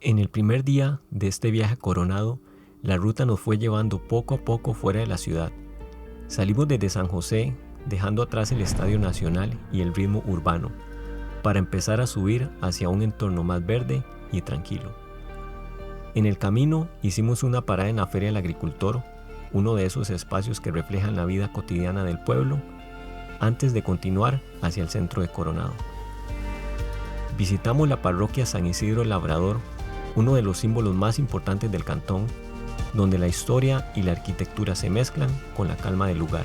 En el primer día de este viaje a Coronado, la ruta nos fue llevando poco a poco fuera de la ciudad. Salimos desde San José, dejando atrás el Estadio Nacional y el ritmo urbano, para empezar a subir hacia un entorno más verde y tranquilo. En el camino hicimos una parada en la Feria del Agricultor, uno de esos espacios que reflejan la vida cotidiana del pueblo, antes de continuar hacia el centro de Coronado. Visitamos la parroquia San Isidro Labrador, uno de los símbolos más importantes del cantón, donde la historia y la arquitectura se mezclan con la calma del lugar.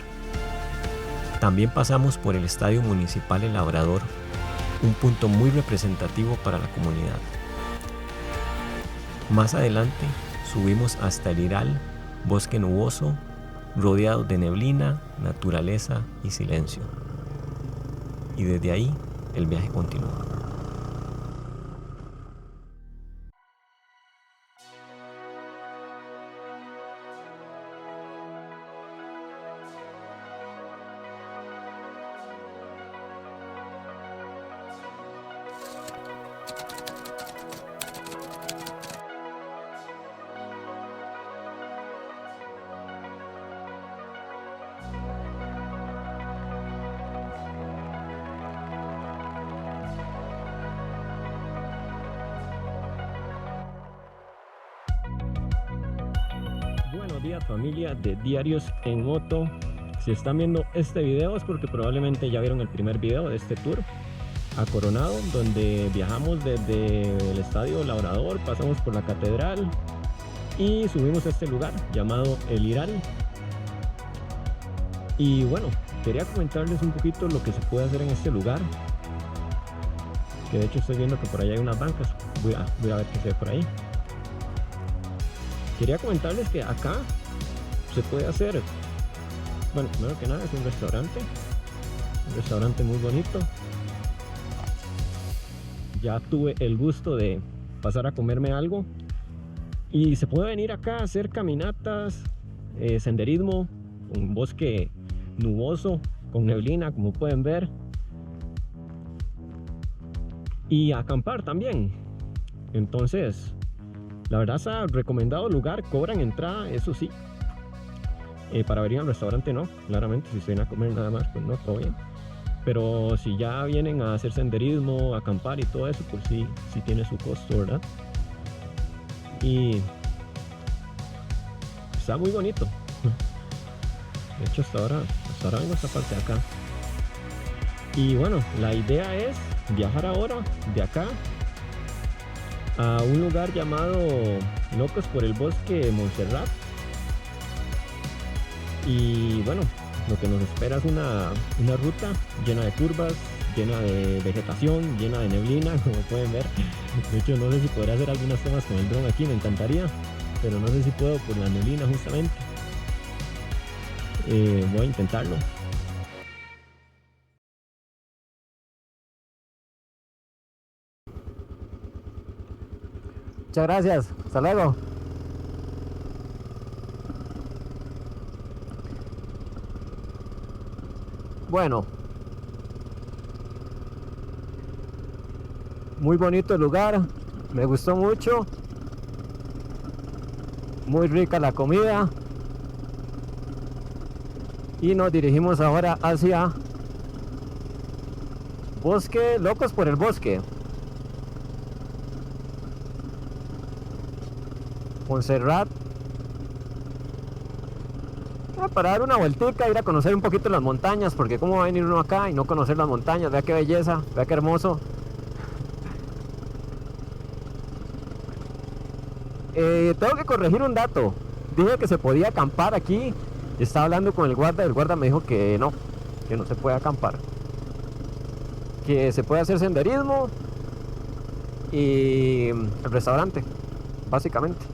También pasamos por el Estadio Municipal El Labrador, un punto muy representativo para la comunidad. Más adelante subimos hasta el Iral, bosque nuboso, rodeado de neblina, naturaleza y silencio. Y desde ahí el viaje continúa. Buenos días, familia de Diarios en Moto. Si están viendo este video es porque probablemente ya vieron el primer video de este tour a Coronado, donde viajamos desde el Estadio Labrador, pasamos por la catedral y subimos a este lugar llamado El Iral. Y bueno, quería comentarles un poquito lo que se puede hacer en este lugar, que de hecho estoy viendo que por allá hay unas bancas. Voy a ver qué se ve por ahí. Quería comentarles que acá se puede hacer, bueno, primero que nada es un restaurante muy bonito. Ya tuve el gusto de pasar a comerme algo y se puede venir acá a hacer caminatas, senderismo, un bosque nuboso con neblina, como pueden ver, y acampar también. Entonces, la verdad está recomendado lugar. Cobran entrada, eso sí. Para venir al restaurante no, claramente. Si se vienen a comer nada más, pues no, todo bien. Pero si ya vienen a hacer senderismo, acampar y todo eso, pues sí tiene su costo, ¿verdad? Y está muy bonito. De hecho, hasta ahora vengo a esta parte de acá. Y bueno, la idea es viajar ahora de acá a un lugar llamado Locos por el Bosque Montserrat. Y bueno, lo que nos espera es una ruta llena de curvas, llena de vegetación, llena de neblina, como pueden ver. De hecho, no sé si podré hacer algunas tomas con el dron aquí, me encantaría, pero no sé si puedo por la neblina justamente. Voy a intentarlo. Muchas gracias, hasta luego. Bueno, muy bonito el lugar, me gustó mucho, muy rica la comida, y nos dirigimos ahora hacia Bosque, Locos por el Bosque Montserrat, para dar una vueltica, ir a conocer un poquito las montañas, porque cómo va a venir uno acá y no conocer las montañas. Vea qué belleza, vea qué hermoso. Tengo que corregir un dato. Dije que se podía acampar aquí. Estaba hablando con el guarda me dijo que no se puede acampar, que se puede hacer senderismo y el restaurante, básicamente.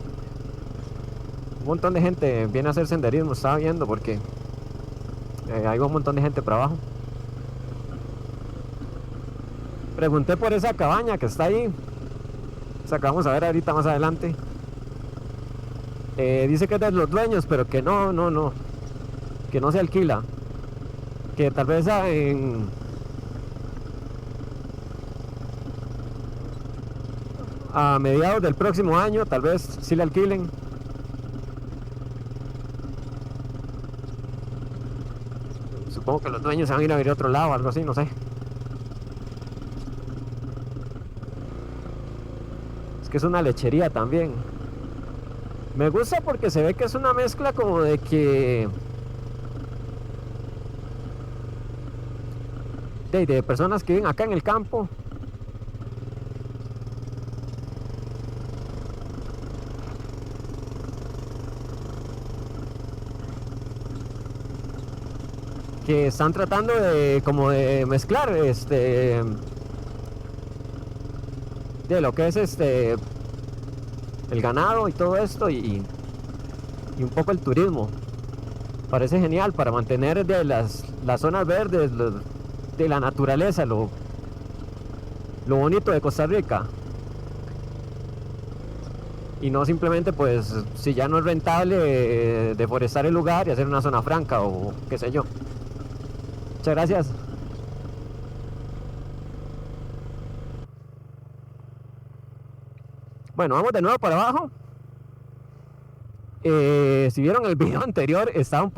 Un montón de gente viene a hacer senderismo, estaba viendo, porque hay un montón de gente por abajo. Pregunté por esa cabaña que está ahí, o sea, que vamos a ver ahorita más adelante. Dice que es de los dueños, pero que no, que no se alquila, que tal vez a mediados del próximo año, tal vez sí la alquilen. Supongo que los dueños se van a ir a vivir a otro lado, algo así, no sé. Es que es una lechería también. Me gusta porque se ve que es una mezcla como de que... de personas que viven acá en el campo. Que están tratando de como de mezclar de lo que es el ganado y todo esto y un poco el turismo. Parece genial para mantener de las zonas verdes, de la naturaleza, lo bonito de Costa Rica. Y no simplemente, pues, si ya no es rentable, deforestar el lugar y hacer una zona franca o qué sé yo. Muchas gracias. Bueno, vamos de nuevo para abajo. Si vieron el video anterior, está un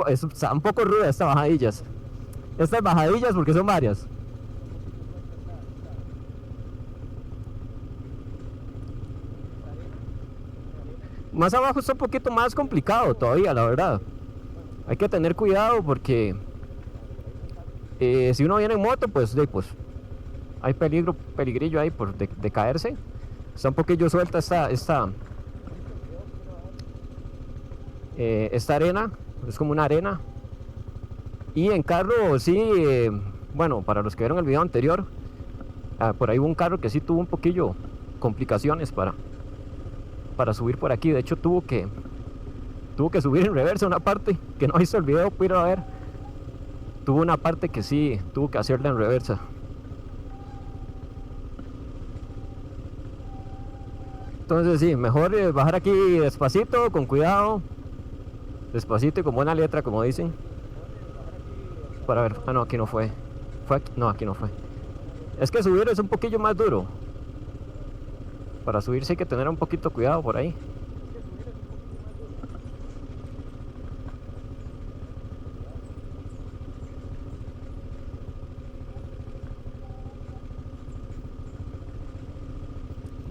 poco ruda estas bajadillas. Estas bajadillas porque son varias. Más abajo está un poquito más complicado todavía, la verdad. Hay que tener cuidado porque si uno viene en moto, pues hay peligrillo ahí de caerse. Está un poquillo suelta esta arena, es como una arena. Y en carro sí, bueno, para los que vieron el video anterior, por ahí hubo un carro que sí tuvo un poquillo complicaciones para subir por aquí. De hecho tuvo que subir en reversa una parte que no hizo el video, pude a ver. Tuvo una parte que sí tuvo que hacerla en reversa. Entonces sí, mejor bajar aquí despacito, con cuidado, despacito y con buena letra, como dicen. Para ver, no, aquí no fue. No, aquí no fue. Es que subir es un poquillo más duro. Para subir sí hay que tener un poquito cuidado por ahí.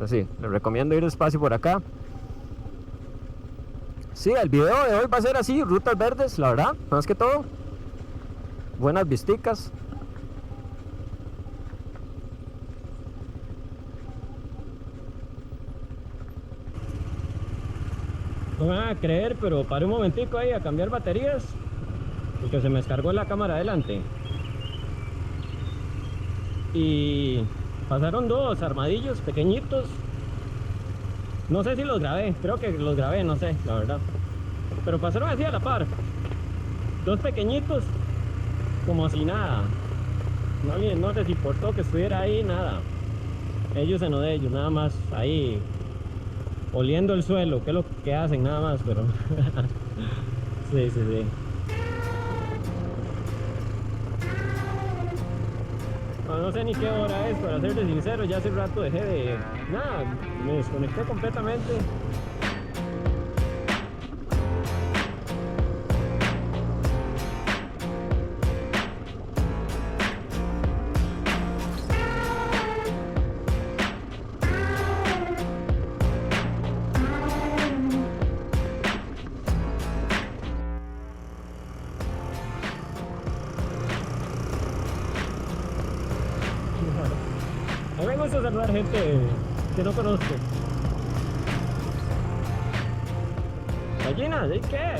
Sí, les recomiendo ir despacio por acá. Sí, el video de hoy va a ser así, rutas verdes, la verdad, más que todo. Buenas visticas. No me van a creer, pero paré un momentico ahí a cambiar baterías porque se me descargó la cámara adelante. Y pasaron dos armadillos pequeñitos. No sé si los grabé, creo que los grabé, no sé, la verdad. Pero pasaron así a la par. Dos pequeñitos, como si nada. No les importó que estuviera ahí, nada. Ellos en lo de ellos, nada más ahí oliendo el suelo, que es lo que hacen, nada más, pero sí. No sé ni qué hora es, para serte sincero, ya hace rato dejé de... Nada, me desconecté completamente. A mí me gusta saludar gente que no conozco. Gallinas, ¿de qué?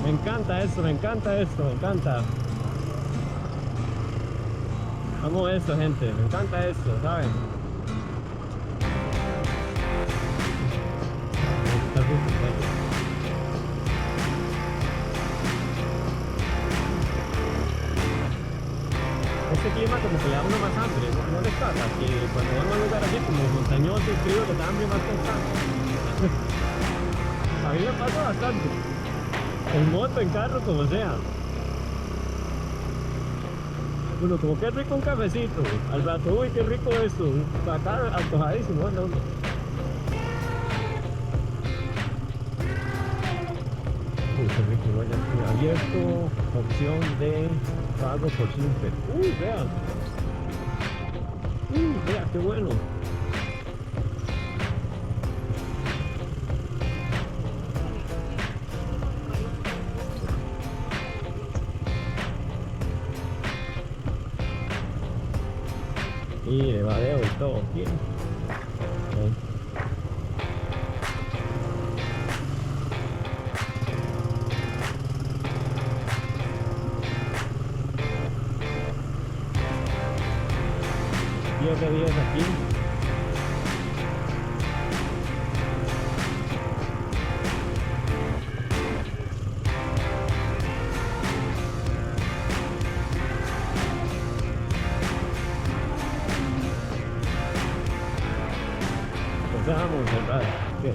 Me encanta esto, me encanta. Amo esto, gente, me encanta esto, ¿saben? Este clima como que le da uno más hambre, ¿no les pasa? Que cuando van a un lugar así como montañoso y frío les da hambre más constante. A mí me pasa bastante. En moto, en carro, como sea. Bueno, como que rico un cafecito. Al rato, uy, qué rico esto. Acá antojadísimo, anda uno. Uy, qué rico, igual ya estoy abierto. Opción de pago por simple. Vean. Vea, qué bueno. Y de vadeo y todo. Bien. Bien. 10 de 10 aquí. Vamos a cerrar. Bien.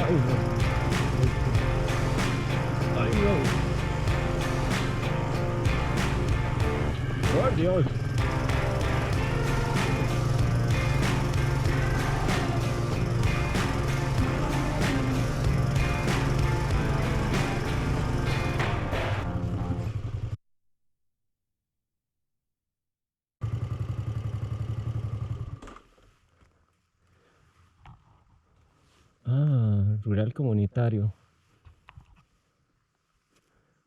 Ay, no. Ay, no. Por Dios. Rural comunitario.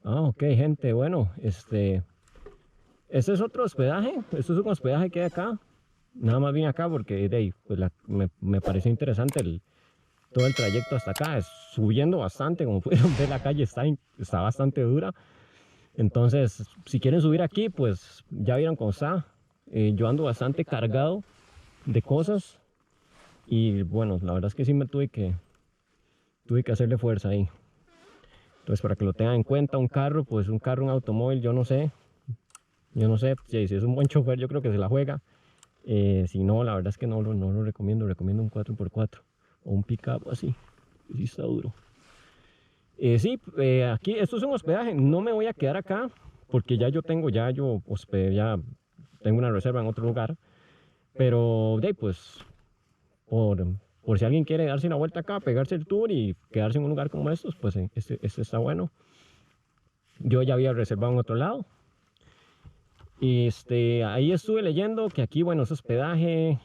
Ok, gente, bueno, este es otro hospedaje. Esto es un hospedaje que hay acá. Nada más vine acá porque pues me pareció interesante todo el trayecto hasta acá. Es subiendo bastante, como pudieron ver, la calle está bastante dura. Entonces, si quieren subir aquí, pues ya vieron cómo está. Yo ando bastante cargado de cosas. Y bueno, la verdad es que sí tuve que hacerle fuerza ahí. Entonces, para que lo tengan en cuenta, un carro, un automóvil, yo no sé si es un buen chofer, yo creo que se la juega. Si no, la verdad es que no lo recomiendo. Recomiendo un 4x4 o un pick-up así. Sí está duro. Sí, aquí esto es un hospedaje. No me voy a quedar acá porque ya tengo una reserva en otro lugar. Pero pues por si alguien quiere darse una vuelta acá, pegarse el tour y quedarse en un lugar como estos, pues este está bueno. Yo ya había reservado en otro lado. Y ahí estuve leyendo que aquí, bueno, es hospedaje,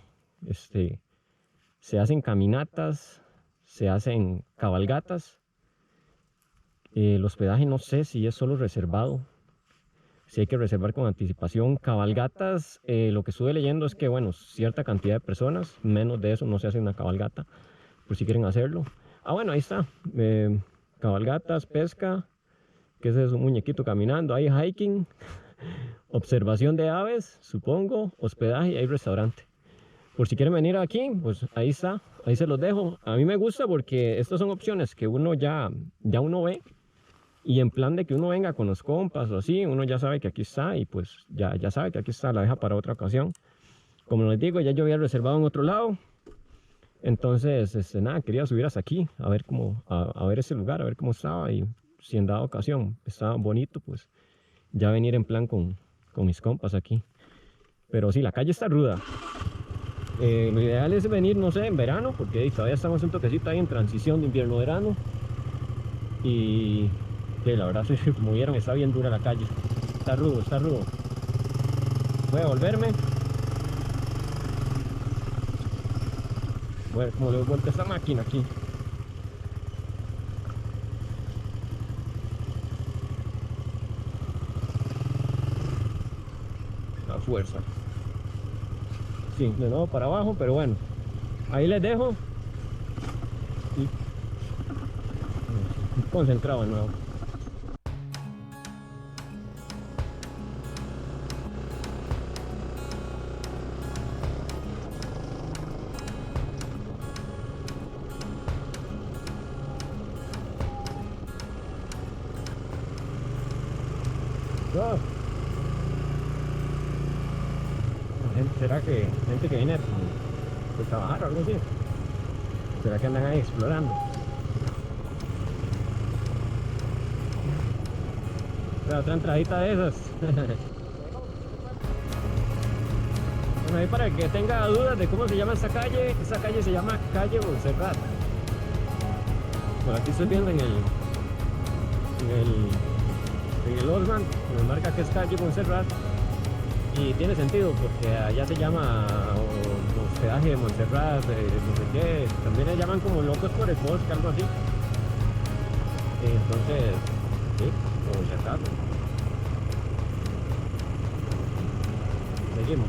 se hacen caminatas, se hacen cabalgatas. El hospedaje no sé si es solo reservado, si hay que reservar con anticipación. Cabalgatas, lo que estuve leyendo es que, bueno, cierta cantidad de personas, menos de eso no se hace una cabalgata, por si quieren hacerlo. Bueno, ahí está. Cabalgatas, pesca, que ese es un muñequito caminando, hay hiking, observación de aves, supongo, hospedaje y hay restaurante. Por si quieren venir aquí, pues ahí está, ahí se los dejo. A mí me gusta porque estas son opciones que uno ya uno ve. Y en plan de que uno venga con los compas o así, uno ya sabe que aquí está y pues ya sabe que aquí está, la deja para otra ocasión. Como les digo, ya yo había reservado en otro lado. Entonces, nada, quería subir hasta aquí, a ver a ver ese lugar, a ver cómo estaba. Y si en dada ocasión estaba bonito, pues ya venir en plan con mis compas aquí. Pero sí, la calle está ruda. Lo ideal es venir, no sé, en verano, porque todavía estamos un toquecito ahí en transición de invierno-verano. Y la verdad, como vieron, está bien dura la calle. Está rudo, está rudo. Voy a volverme. Bueno, como le doy vuelta a esta máquina aquí. A fuerza. Sí, de nuevo para abajo, pero bueno. Ahí les dejo. Y concentrado de nuevo. Yo, ¿será que gente que viene de trabajar o algo así? ¿Será que andan ahí explorando? Otra entradita de esas. Bueno, ahí para el que tenga dudas de cómo se llama esta calle se llama calle Montserrat. Por aquí estoy viendo en el Osman, me marca que es calle Montserrat. Y tiene sentido porque allá se llama hospedaje de Montserrat, no sé qué. También le llaman como locos por el bosque, algo así. Entonces, sí, Montserrat. Seguimos.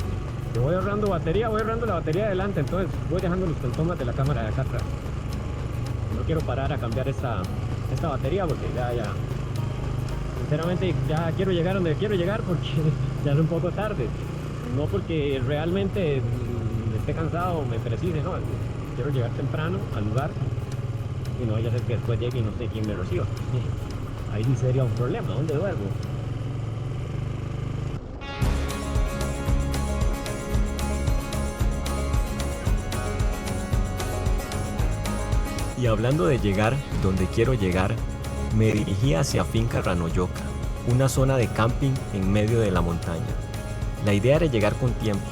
Yo voy ahorrando batería, voy ahorrando la batería adelante, entonces voy dejando los tomas de la cámara de acá atrás. No quiero parar a cambiar esta batería porque ya, sinceramente ya quiero llegar donde quiero llegar porque ya es un poco tarde. No porque realmente esté cansado o me precise, no. Quiero llegar temprano al lugar y no vaya a ser que después llegue y no sé quién me reciba. Ahí sí sería un problema, ¿dónde duermo? Y hablando de llegar donde quiero llegar, me dirigí hacia Finca Ranoyoca, una zona de camping en medio de la montaña. La idea era llegar con tiempo,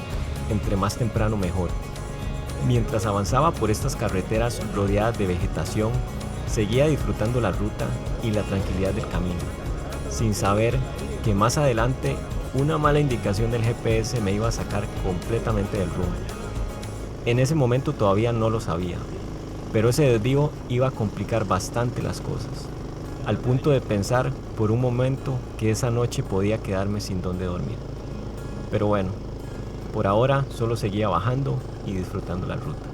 entre más temprano mejor. Mientras avanzaba por estas carreteras rodeadas de vegetación, seguía disfrutando la ruta y la tranquilidad del camino, sin saber que más adelante una mala indicación del GPS me iba a sacar completamente del rumbo. En ese momento todavía no lo sabía, pero ese desvío iba a complicar bastante las cosas, al punto de pensar por un momento que esa noche podía quedarme sin dónde dormir. Pero bueno, por ahora solo seguía bajando y disfrutando la ruta.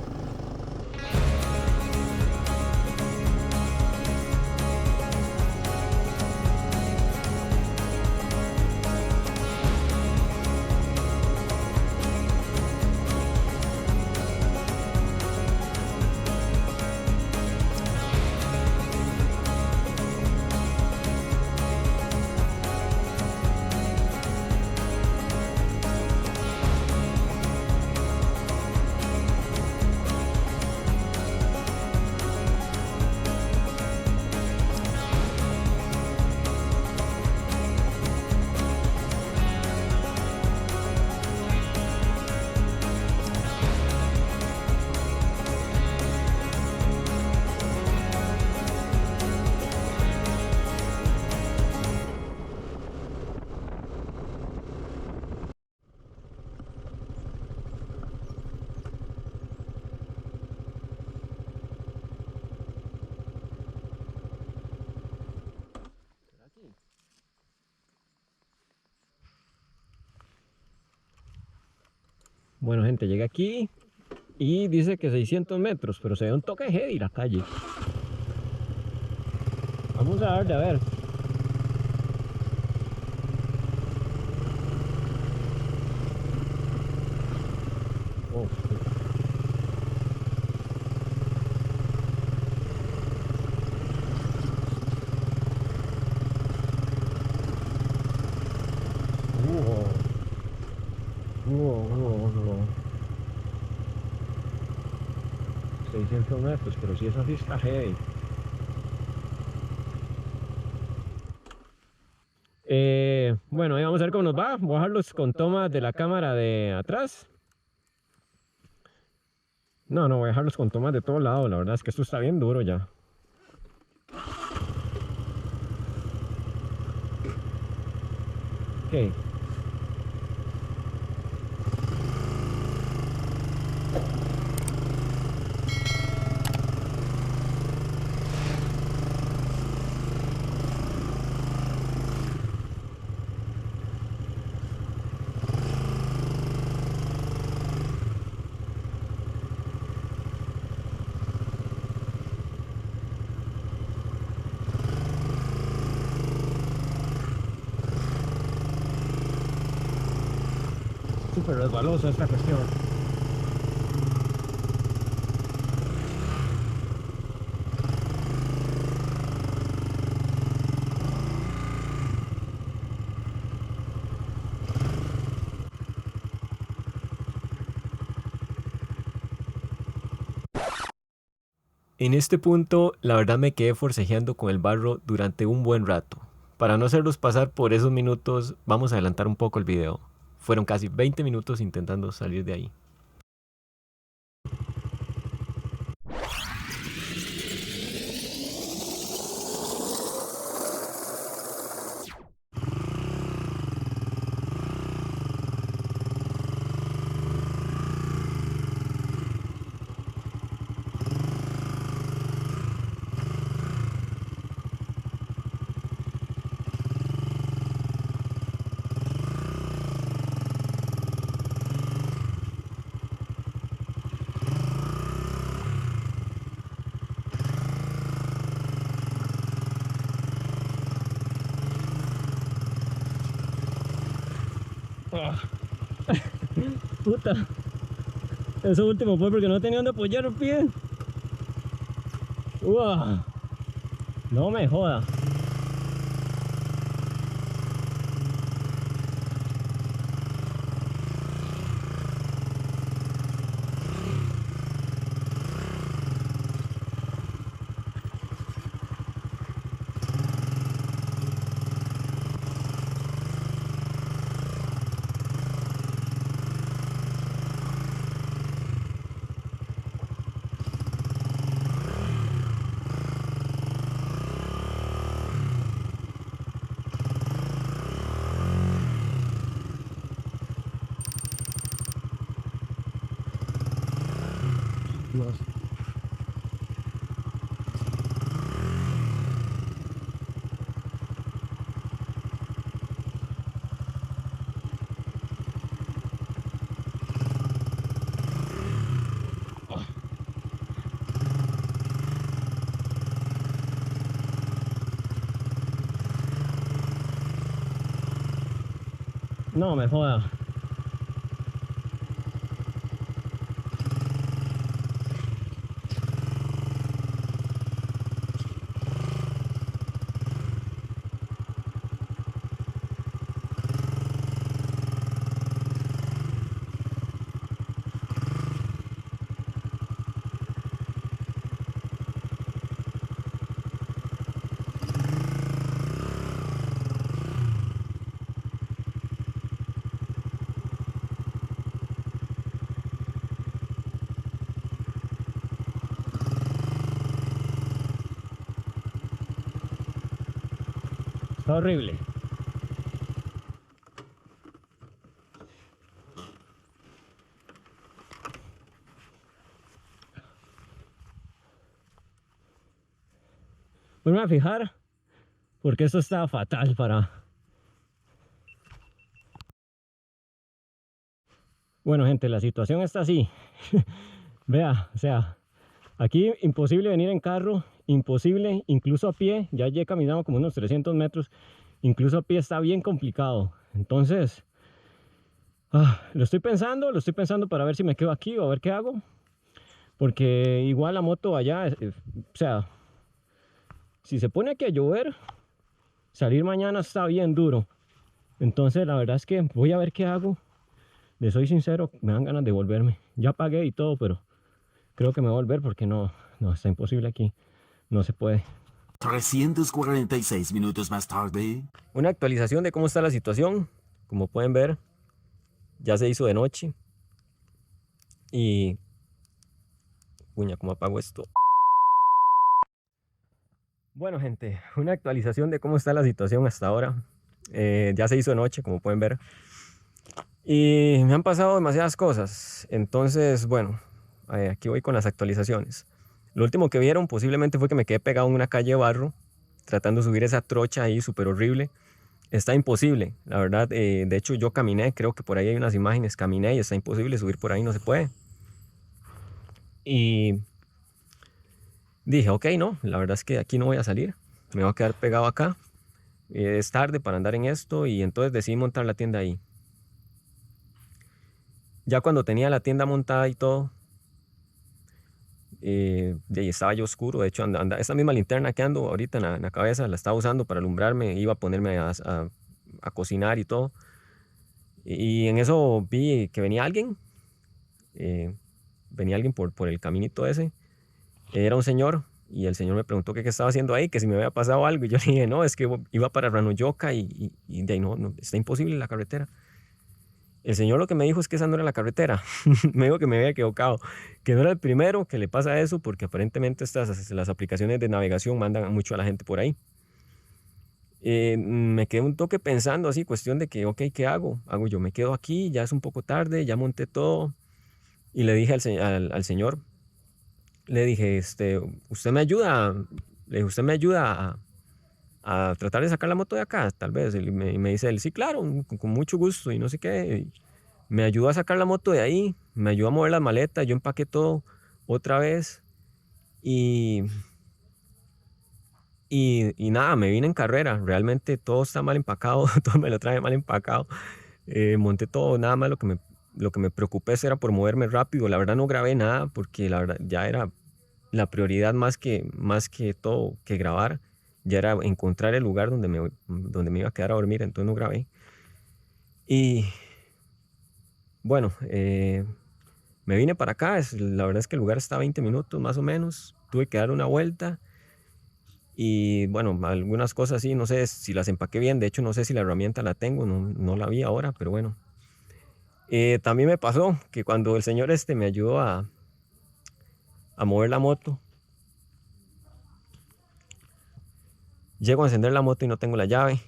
Bueno, gente, llegué aquí y dice que 600 metros, pero se ve un toque heavy la calle. Vamos a darle a ver. Oh, wow. 600 metros, pero si eso sí está heavy. Bueno, ahí vamos a ver cómo nos va. Voy a bajarlos con tomas de la cámara de atrás. No, voy a dejarlos con tomas de todos lados. La verdad es que esto está bien duro ya. Ok. Súper resbalosa esta cuestión. En este punto, la verdad me quedé forcejeando con el barro durante un buen rato. Para no hacerlos pasar por esos minutos, vamos a adelantar un poco el video. Fueron casi 20 minutos intentando salir de ahí. Ah, puta. Eso último fue porque no tenía donde apoyar el pie. Uah, no me joda. Dios. No me joda. Está horrible. Voy a fijar porque esto está fatal para... Bueno, gente, la situación está así. Vea, o sea, aquí imposible venir en carro, imposible, incluso a pie. Ya he caminado como unos 300 metros, incluso a pie está bien complicado. Entonces, lo estoy pensando para ver si me quedo aquí o a ver qué hago. Porque igual la moto allá, o sea, si se pone aquí a llover, salir mañana está bien duro. Entonces la verdad es que voy a ver qué hago. Les soy sincero, me dan ganas de volverme. Ya pagué y todo, pero creo que me voy a volver porque no, está imposible aquí. No se puede. 346 minutos más tarde. Una actualización de cómo está la situación. Como pueden ver, ya se hizo de noche. Y... Puña, ¿cómo apago esto? Bueno, gente, una actualización de cómo está la situación hasta ahora. Ya se hizo de noche, como pueden ver. Y me han pasado demasiadas cosas. Entonces, bueno, aquí voy con las actualizaciones. Lo último que vieron posiblemente fue que me quedé pegado en una calle de barro, tratando de subir esa trocha ahí súper horrible. Está imposible, la verdad. De hecho, yo caminé, creo que por ahí hay unas imágenes, caminé y está imposible subir por ahí, no se puede. Y dije, ok, no, la verdad es que aquí no voy a salir, me voy a quedar pegado acá. Es tarde para andar en esto y entonces decidí montar la tienda ahí. Ya cuando tenía la tienda montada y todo, y estaba yo oscuro. De hecho, esta misma linterna que ando ahorita en la cabeza la estaba usando para alumbrarme. Iba a ponerme a cocinar y todo. Y en eso vi que venía alguien. Venía alguien por el caminito ese. Era un señor y el señor me preguntó qué estaba haciendo ahí, que si me había pasado algo. Y yo le dije, no, es que iba para Ranoyoca y de ahí no, está imposible la carretera. El señor lo que me dijo es que esa no era la carretera. Me dijo que me había equivocado, que no era el primero que le pasa eso, porque aparentemente las aplicaciones de navegación mandan mucho a la gente por ahí. Me quedé un toque pensando así, cuestión de que, ok, ¿qué hago? Yo me quedo aquí, ya es un poco tarde, ya monté todo. Y le dije al señor, le dije, usted me ayuda, le dije, usted me ayuda a tratar de sacar la moto de acá, tal vez. Y me dice él, sí, claro, con mucho gusto y no sé qué. Me ayudó a sacar la moto de ahí, me ayudó a mover las maletas, yo empaqué todo otra vez y, y nada, me vine en carrera. Realmente todo está mal empacado, todo me lo traje mal empacado. Monté todo, nada más lo que me preocupé era por moverme rápido. La verdad no grabé nada porque la verdad ya era la prioridad más que todo que grabar. Ya era encontrar el lugar donde me iba a quedar a dormir, entonces no grabé. Y bueno, me vine para acá, la verdad es que el lugar está a 20 minutos más o menos. Tuve que dar una vuelta y bueno, algunas cosas sí, no sé si las empaqué bien. De hecho, no sé si la herramienta la tengo, no la vi ahora, pero bueno. También me pasó que cuando el señor me ayudó a mover la moto, llego a encender la moto y no tengo la llave.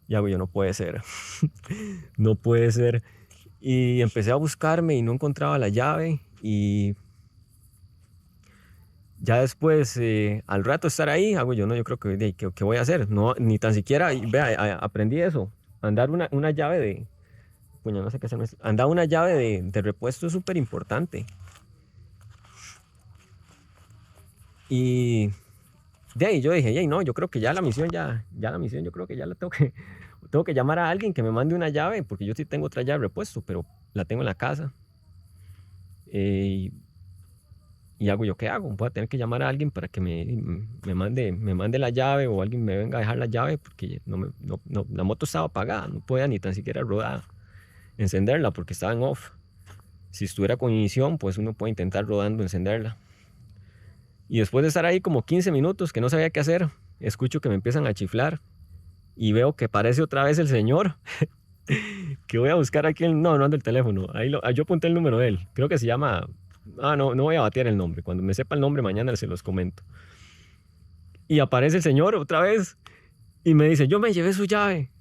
Y hago yo, no puede ser, no puede ser. Y empecé a buscarme y no encontraba la llave y ya después, al rato estar ahí, hago yo, no, yo creo que voy a hacer, no, ni tan siquiera, vea, aprendí eso, andar una llave bueno, no sé qué hacer, andar una llave de repuesto es súper importante. Y de ahí yo dije, hey, no, yo creo que ya la misión, yo creo que ya la tengo que llamar a alguien que me mande una llave, porque yo sí tengo otra llave de repuesto, pero la tengo en la casa. Eh, y hago yo, ¿qué hago? Voy a tener que llamar a alguien para que me mande la llave o alguien me venga a dejar la llave porque la moto estaba apagada, no podía ni tan siquiera rodar, encenderla porque estaba en off. Si estuviera con ignición, pues uno puede intentar rodando encenderla. Y después de estar ahí como 15 minutos que no sabía qué hacer, escucho que me empiezan a chiflar y veo que aparece otra vez el señor. Que voy a buscar aquí, no ando el teléfono, yo apunté el número de él, creo que se llama, no voy a batear el nombre, cuando me sepa el nombre mañana se los comento. Y aparece el señor otra vez y me dice, yo me llevé su llave.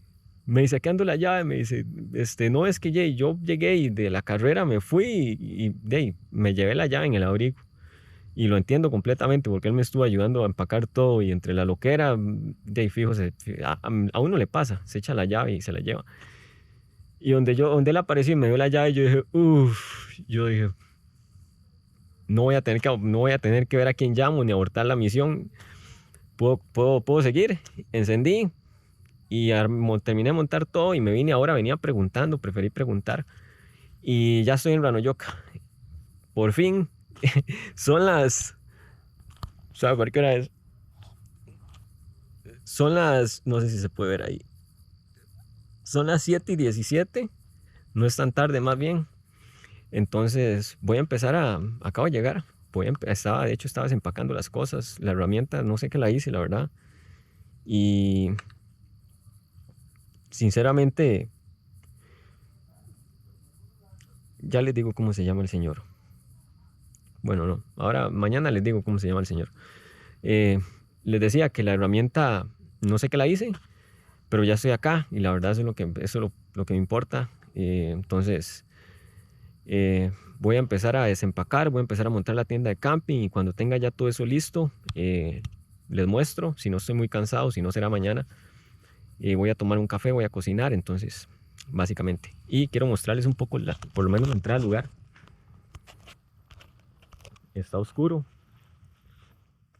Me dice, ¿qué ando la llave? Me dice, no, es que yo llegué y de la carrera me fui me llevé la llave en el abrigo. Y lo entiendo completamente porque él me estuvo ayudando a empacar todo y entre la loquera, fijo, a uno le pasa, se echa la llave y se la lleva. Y donde él apareció y me dio la llave, yo dije, no voy a tener que ver a quién llamo ni abortar la misión. Puedo seguir. Encendí y terminé de montar todo y venía preguntando, preferí preguntar. Y ya estoy en Ranoyoca. Por fin, son las... ¿Sabe por qué hora es? Son las... No sé si se puede ver ahí. Son las 7:17. No es tan tarde, más bien. Entonces voy a empezar acabo de llegar. De hecho, estaba desempacando las cosas. La herramienta, no sé qué la hice, la verdad. Y sinceramente, ya les digo cómo se llama el señor. Bueno, no. Ahora, mañana les digo cómo se llama el señor. Les decía que la herramienta, no sé qué la hice, pero ya estoy acá y la verdad eso es lo que me importa. Entonces, voy a empezar a desempacar, voy a empezar a montar la tienda de camping y cuando tenga ya todo eso listo, les muestro. Si no estoy muy cansado, si no será mañana. Voy a tomar un café, voy a cocinar, entonces, básicamente. Y quiero mostrarles un poco, por lo menos la entrada al lugar. Está oscuro.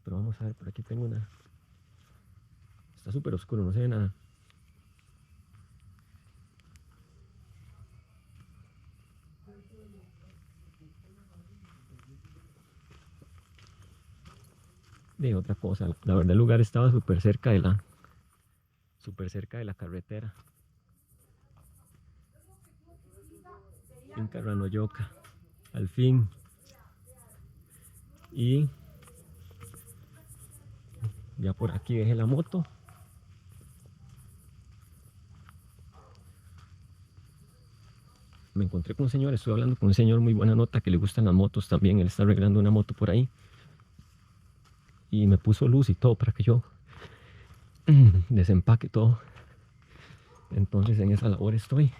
Pero vamos a ver, por aquí tengo una... Está súper oscuro, no se ve nada. De otra cosa, la verdad el lugar estaba súper cerca de la carretera. Finca Ranoyoca, al fin. Y ya por aquí dejé la moto. Me encontré con un señor, estuve hablando con un señor muy buena nota que le gustan las motos también. Él está arreglando una moto por ahí. Y me puso luz y todo para que yo desempaque todo. Entonces en esa labor estoy.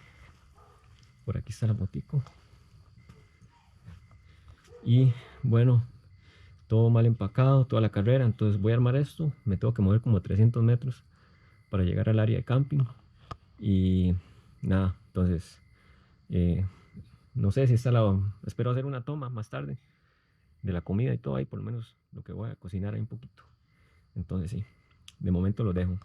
Por aquí está la motico. Y bueno, todo mal empacado, toda la carrera. Entonces voy a armar esto. Me tengo que mover como 300 metros para llegar al área de camping. Y nada, entonces no sé si está la... Espero hacer una toma más tarde de la comida y todo ahí, por lo menos lo que voy a cocinar ahí un poquito. Entonces sí, de momento lo dejo.